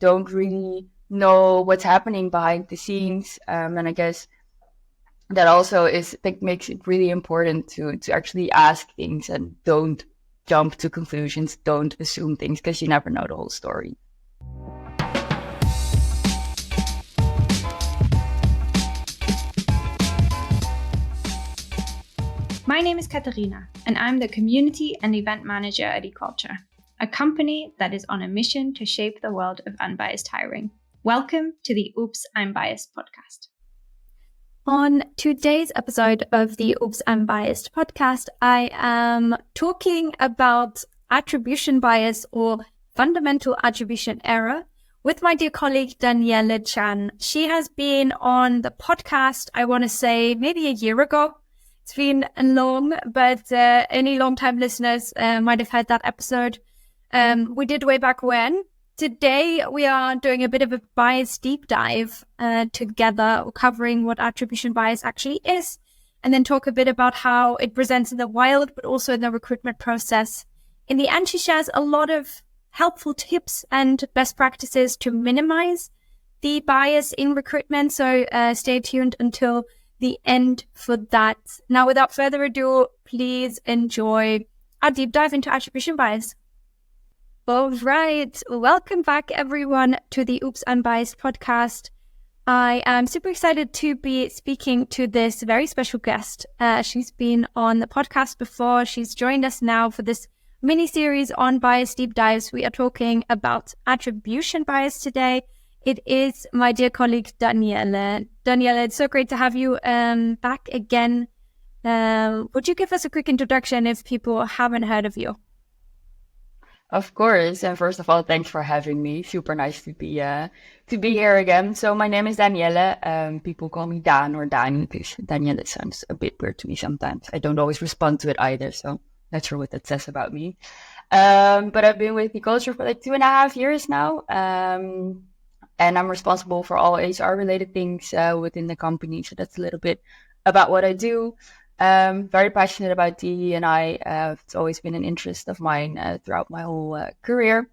don't really know what's happening behind the scenes. And I guess that also makes it really important to actually ask things and don't jump to conclusions, don't assume things, because you never know the whole story. My name is Katharina, and I'm the Community and Event Manager at eCulture, a company that is on a mission to shape the world of unbiased hiring. Welcome to the Oops, I'm Biased podcast. On today's episode of the Oops, I'm Biased podcast, I am talking about attribution bias or fundamental attribution error with my dear colleague Daniele Chan. She has been on the podcast, I want to say maybe a year ago. It's been long, but any long-time listeners might have heard that episode. We did way back when. Today, we are doing a bit of a bias deep dive together, covering what attribution bias actually is, and then talk a bit about how it presents in the wild, but also in the recruitment process. In the end, she shares a lot of helpful tips and best practices to minimize the bias in recruitment. So stay tuned until the end for that. Now, without further ado, please enjoy our deep dive into attribution bias. All right. Welcome back, everyone, to the Oops, I'm Biased podcast. I am super excited to be speaking to this very special guest. She's been on the podcast before. She's joined us now for this mini-series on bias deep dives. We are talking about attribution bias today. It is my dear colleague, Daniele. Daniele, it's so great to have you back again. Would you give us a quick introduction if people haven't heard of you? Of course. And first of all, thanks for having me. Super nice to be here again. So my name is Daniele. People call me Dan or Dani because Daniele sounds a bit weird to me sometimes. I don't always respond to it either, so not sure what that says about me. But I've been with eCulture for like 2.5 years now. And I'm responsible for all HR related things within the company. So that's a little bit about what I do. Very passionate about DE&I. It's always been an interest of mine throughout my whole career,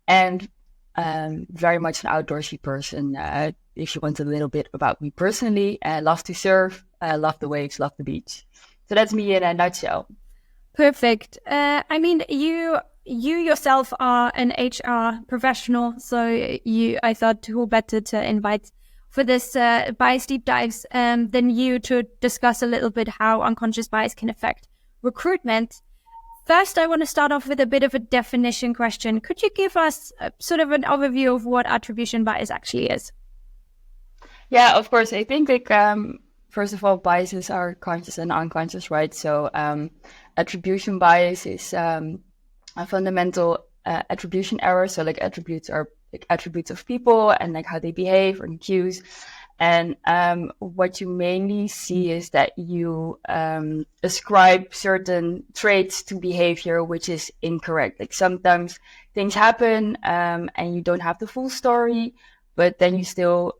and very much an outdoorsy person. If you want a little bit about me personally, love to surf, love the waves, love the beach. So that's me in a nutshell. Perfect. I mean, you yourself are an HR professional, so I thought who better to invite for this bias deep dives than you to discuss a little bit how unconscious bias can affect recruitment. First, I want to start off with a bit of a definition question. Could you give us sort of an overview of what attribution bias actually is? Yeah, of course. I think first of all, biases are conscious and unconscious, right? So attribution bias is a fundamental attribution error. So like attributes are attributes of people and like how they behave or cues. And what you mainly see is that you ascribe certain traits to behavior, which is incorrect. Like sometimes things happen and you don't have the full story, but then you still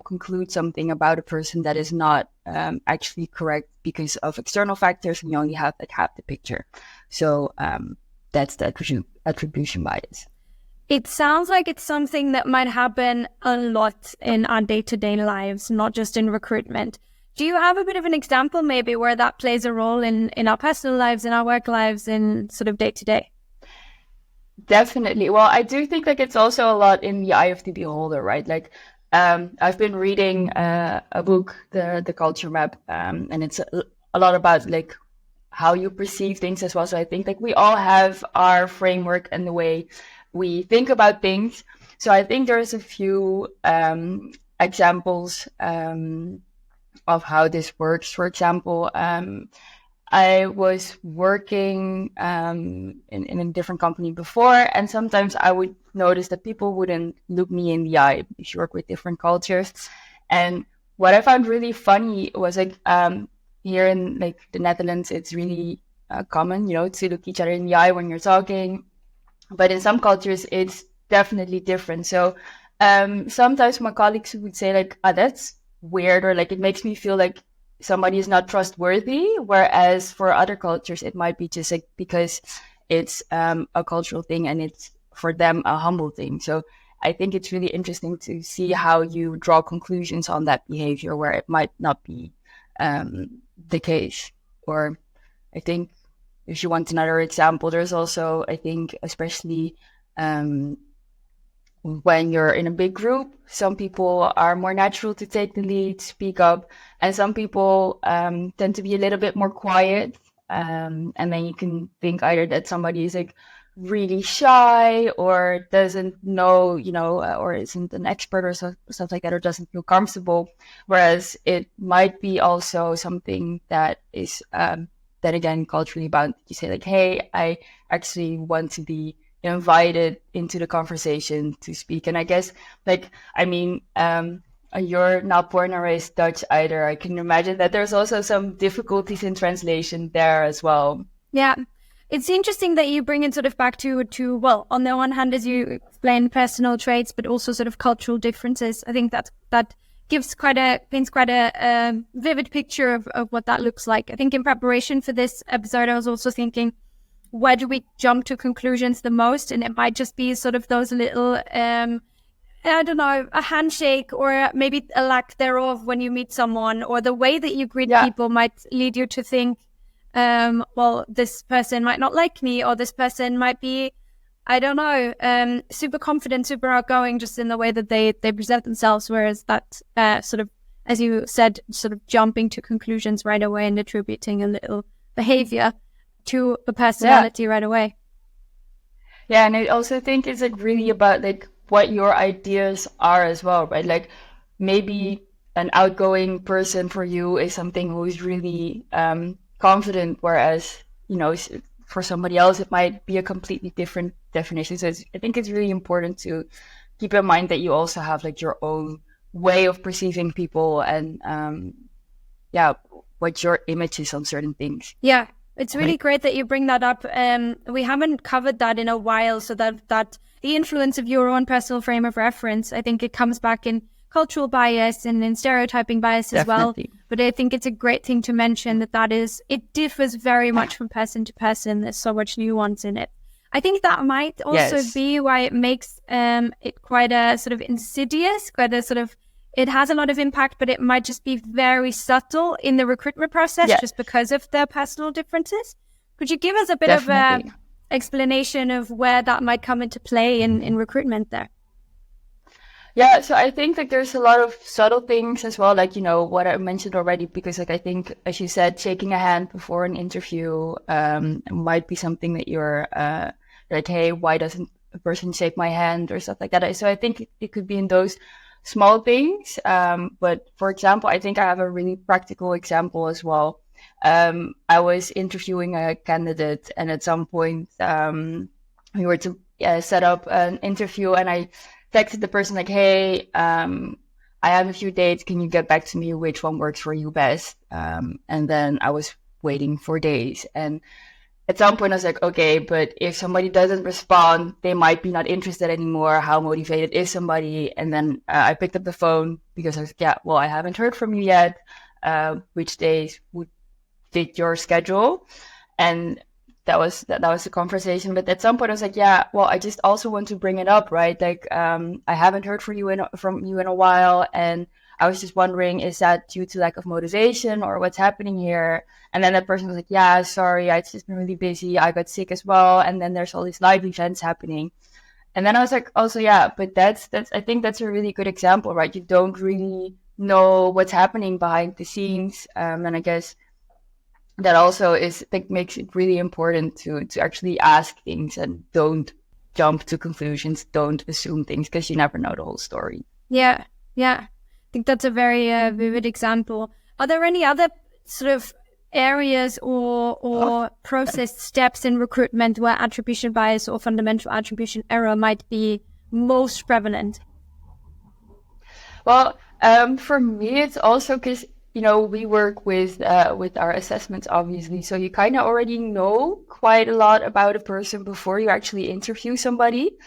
conclude something about a person that is not actually correct because of external factors, and you only have like half the picture. So that's the attribution bias. It sounds like it's something that might happen a lot in our day-to-day lives, not just in recruitment. Do you have a bit of an example maybe where that plays a role in our personal lives, in our work lives, in sort of day-to-day? Definitely. Well, I do think like it's also a lot in the eye of the beholder, right? Like I've been reading a book, the Culture Map, and it's a lot about like how you perceive things as well. So I think like we all have our framework and the way we think about things. So I think there's a few examples of how this works. For example, I was working in a different company before, and sometimes I would notice that people wouldn't look me in the eye because you work with different cultures. And what I found really funny was like here in like the Netherlands, it's really common, to look each other in the eye when you're talking. But in some cultures, it's definitely different. So sometimes my colleagues would say like, that's weird, or like it makes me feel like somebody is not trustworthy. Whereas for other cultures, it might be just like because it's a cultural thing and it's for them a humble thing. So I think it's really interesting to see how you draw conclusions on that behavior where it might not be the case. Or I think if you want another example, there's also, I think, especially when you're in a big group, some people are more natural to take the lead, speak up, and some people tend to be a little bit more quiet. And then you can think either that somebody is like really shy or doesn't know, or isn't an expert or stuff like that, or doesn't feel comfortable. Whereas it might be also something that is, then again, culturally bound. You say like, hey, I actually want to be invited into the conversation to speak. And I guess, you're not born and raised Dutch either. I can imagine that there's also some difficulties in translation there as well. Yeah. It's interesting that you bring it sort of back to well, on the one hand, as you explain, personal traits, but also sort of cultural differences. I think that paints quite a vivid picture of what that looks like. I think in preparation for this episode, I was also thinking, where do we jump to conclusions the most? And it might just be sort of those little, I don't know, a handshake or maybe a lack thereof when you meet someone, or the way that you greet people might lead you to think, well, this person might not like me, or this person might be, I don't know, super confident, super outgoing, just in the way that they present themselves. Whereas that sort of, as you said, sort of jumping to conclusions right away and attributing a little behavior to a personality right away. Yeah, and I also think it's like really about like what your ideas are as well, right? Like maybe an outgoing person for you is something who's really confident, whereas for somebody else it might be a completely different definition. So I think it's really important to keep in mind that you also have like your own way of perceiving people and what your image is on certain things. Yeah. It's really great that you bring that up. We haven't covered that in a while, so that the influence of your own personal frame of reference, I think it comes back in cultural bias and in stereotyping bias as well. But I think it's a great thing to mention it differs very much from person to person. There's so much nuance in it. I think that might also be why it makes it quite a sort of insidious, quite a sort of, it has a lot of impact, but it might just be very subtle in the recruitment process just because of the personal differences. Could you give us a bit of an explanation of where that might come into play in recruitment there? Yeah, so I think like there's a lot of subtle things as well, like, what I mentioned already, because like I think, as you said, shaking a hand before an interview might be something that you're like, hey, why doesn't a person shake my hand or stuff like that. So I think it could be in those small things. But for example, I think I have a really practical example as well. I was interviewing a candidate, and at some point we were to set up an interview, and I texted the person like, hey, I have a few dates. Can you get back to me which one works for you best? And then I was waiting for days. And at some point I was like, okay, but if somebody doesn't respond, they might be not interested anymore. How motivated is somebody? And then I picked up the phone because I was like, I haven't heard from you yet. Which days would fit your schedule? And that was the conversation. But at some point I was like, I just also want to bring it up, right? Like, I haven't heard from you in a while, and I was just wondering, is that due to lack of motivation or what's happening here? And then that person was like, sorry, I've just been really busy. I got sick as well. And then there's all these live events happening. And then I was like, also, but that's I think that's a really good example, right? You don't really know what's happening behind the scenes. And I guess that also makes it really important to actually ask things and don't jump to conclusions, don't assume things, because you never know the whole story. Yeah. I think that's a very vivid example. Are there any other sort of areas or process steps in recruitment where attribution bias or fundamental attribution error might be most prevalent? Well, for me, it's also because, we work with our assessments, obviously. So you kind of already know quite a lot about a person before you actually interview somebody.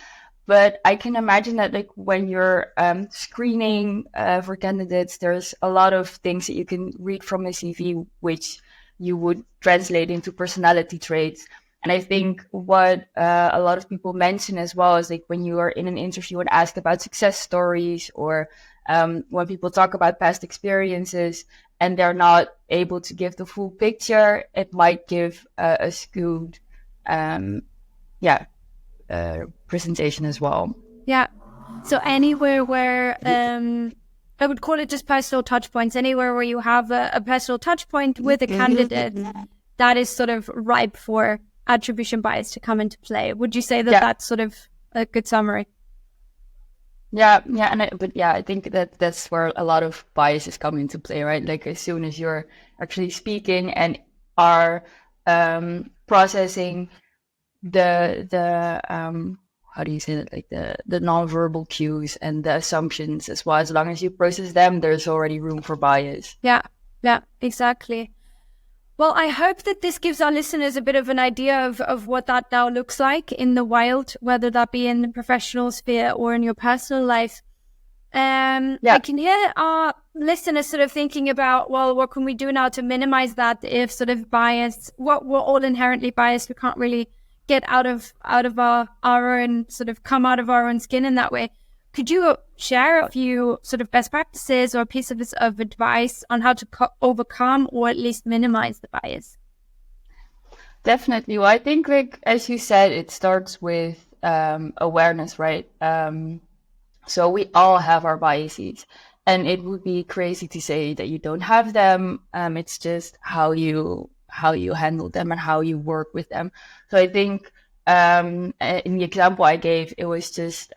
But I can imagine that like when you're screening for candidates, there's a lot of things that you can read from a CV, which you would translate into personality traits. And I think what a lot of people mention as well is like when you are in an interview and asked about success stories, or when people talk about past experiences and they're not able to give the full picture, it might give a skewed presentation as well. Yeah. So anywhere where I would call it just personal touch points, anywhere where you have a personal touch point with a candidate, that is sort of ripe for attribution bias to come into play. Would you say that that's sort of a good summary? I think that's where a lot of biases come into play, right? Like as soon as you're actually speaking and are processing the how do you say that, like the nonverbal cues and the assumptions as well, as long as you process them, there's already room for bias. Yeah, exactly. Well, I hope that this gives our listeners a bit of an idea of what that now looks like in the wild, whether that be in the professional sphere or in your personal life. I can hear our listeners sort of thinking about, well, what can we do now to minimize that if sort of bias, we're all inherently biased, we can't really get out of our own, sort of come out of our own skin in that way. Could you share a few sort of best practices or pieces of advice on how to overcome or at least minimize the bias? Definitely. Well, I think, like as you said, it starts with awareness, right? So we all have our biases, and it would be crazy to say that you don't have them. It's just how you handle them and how you work with them. So I think in the example I gave, it was just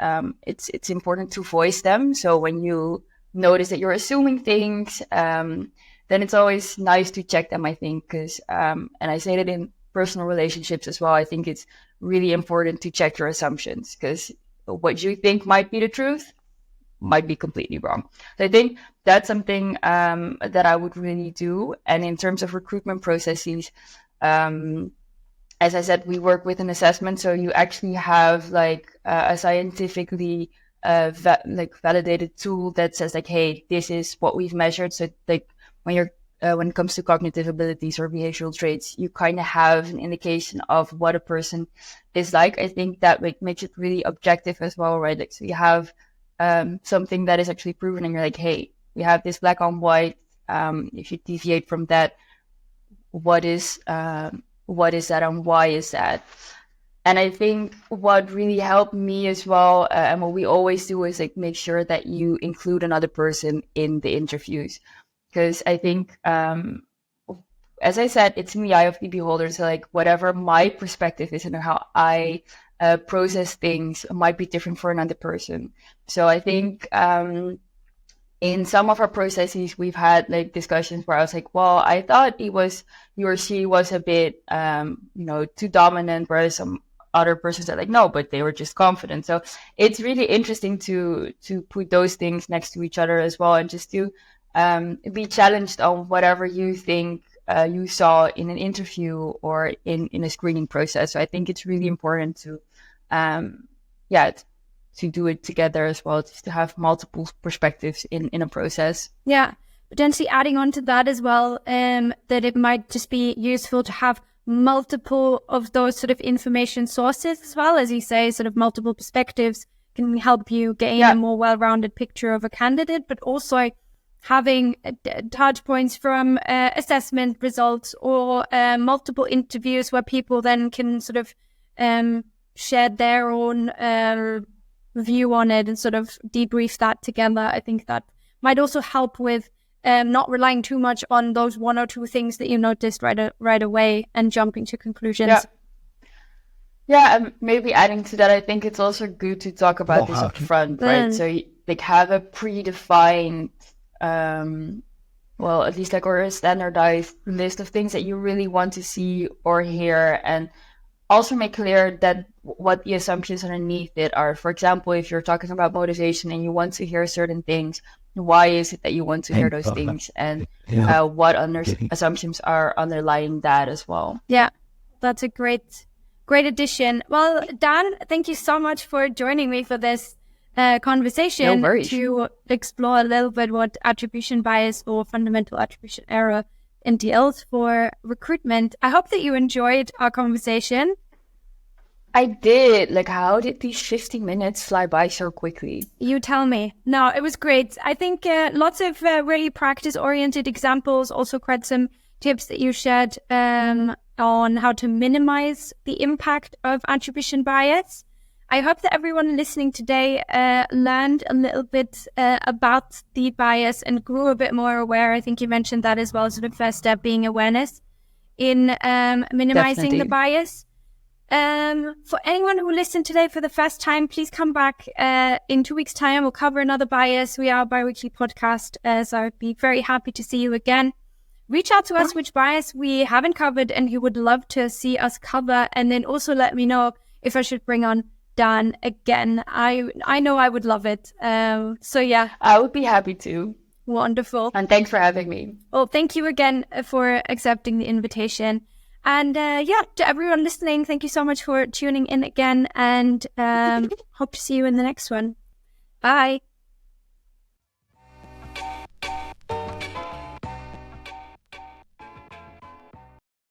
it's important to voice them. So when you notice that you're assuming things, then it's always nice to check them, I think, because and I say that in personal relationships as well. I think it's really important to check your assumptions, because what you think might be the truth might be completely wrong. So I think that's something that I would really do. And in terms of recruitment processes, as I said, we work with an assessment. So you actually have like a scientifically validated tool that says like, hey, this is what we've measured. So like when it comes to cognitive abilities or behavioral traits, you kind of have an indication of what a person is like. I think that makes it really objective as well, right? Like, so you have something that is actually proven, and you're like, hey, we have this black on white. If you deviate from that, what is that and why is that? And I think what really helped me as well, and what we always do, is like make sure that you include another person in the interviews. Because I think, as I said, it's in the eye of the beholder. So like whatever my perspective is and how I process things might be different for another person. So I think in some of our processes, we've had like discussions where I was like, well, I thought he or she was a bit, too dominant, whereas some other persons are like, no, but they were just confident. So it's really interesting to put those things next to each other as well, and just to be challenged on whatever you think you saw in an interview or in a screening process. So I think it's really important to do it together as well, just to have multiple perspectives in a process. Yeah, potentially adding on to that as well, that it might just be useful to have multiple of those sort of information sources as well. As you say, sort of multiple perspectives can help you gain a more well-rounded picture of a candidate, but also having touch points from assessment results or multiple interviews where people then can sort of share their own view on it and sort of debrief that together. I think that might also help with not relying too much on those one or two things that you noticed right away and jumping to conclusions. Yeah, and maybe adding to that, I think it's also good to talk about this up front, right? So you, like, have a predefined at least like, or a standardized list of things that you really want to see or hear, and also make clear that what the assumptions underneath it are. For example, if you're talking about motivation and you want to hear certain things, why is it that you want to hear those things, and what assumptions are underlying that as well. Yeah, that's a great addition. Well, Dan, thank you so much for joining me for this conversation to explore a little bit what attribution bias or fundamental attribution error in deals for recruitment. I hope that you enjoyed our conversation. I did. Like, how did these 15 minutes fly by so quickly? You tell me. No, it was great. I think lots of really practice-oriented examples, also quite some tips that you shared on how to minimize the impact of attribution bias. I hope that everyone listening today learned a little bit about the bias and grew a bit more aware. I think you mentioned that as well. So the first step being awareness in minimizing Definitely. the bias. For anyone who listened today for the first time, please come back in 2 weeks' time. We'll cover another bias. We are a bi-weekly podcast, so I'd be very happy to see you again. Reach out to us which bias we haven't covered and you would love to see us cover, and then also let me know if I should bring on Dan again. I know I would love it. So yeah. I would be happy to. Wonderful. And thanks for having me. Well, thank you again for accepting the invitation. And to everyone listening, thank you so much for tuning in again, and hope to see you in the next one. Bye.